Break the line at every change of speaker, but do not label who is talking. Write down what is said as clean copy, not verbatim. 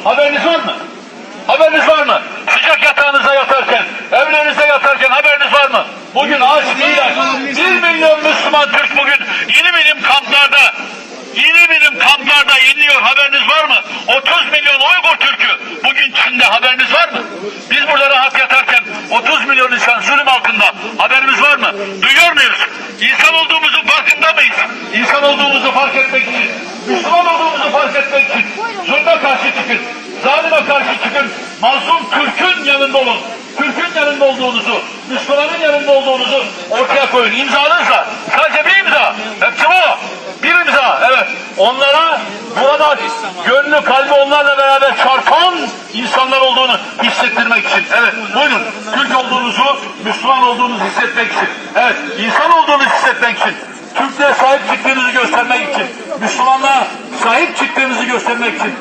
Haberiniz var mı? Haberiniz var mı? Sıcak yatağınıza yatarken, evlerinizde yatarken haberiniz var mı? Bugün aç değil aç. 1 milyon Müslüman Türk bugün yeni bilim kamplarda inliyor. Haberiniz var mı? 30 milyon Uygur Türk'ü bugün Çin'de, haberiniz var mı? Biz burada rahat yatarken 30 milyon insan zulüm altında, haberimiz var mı? Duyuyor muyuz? İnsan olduğumuzun farkında mıyız? İnsan olduğumuzu fark etmek için, Müslüman olduğumuzu fark etmek için zulme karşı çıkın, zalime karşı çıkın, mazlum Türk'ün yanında olun. Türk'ün yanında olduğunuzu, Müslümanın yanında olduğunuzu ortaya koyun. İmzanızla, sadece bir imza, hepsi bu. Bir imza, evet. Onlara burada gönlü kalbi onlarla beraber çarpan insanlar olduğunu hissettirmek için. Evet, buyurun. Türk olduğunuzu, Müslüman olduğunuzu hissetmek için. Evet, insan olduğunuzu hissetmek için. Türklüğe sahip çıktığınızı göstermek için. Müslümanlığa sahip çıktığınızı göstermek için.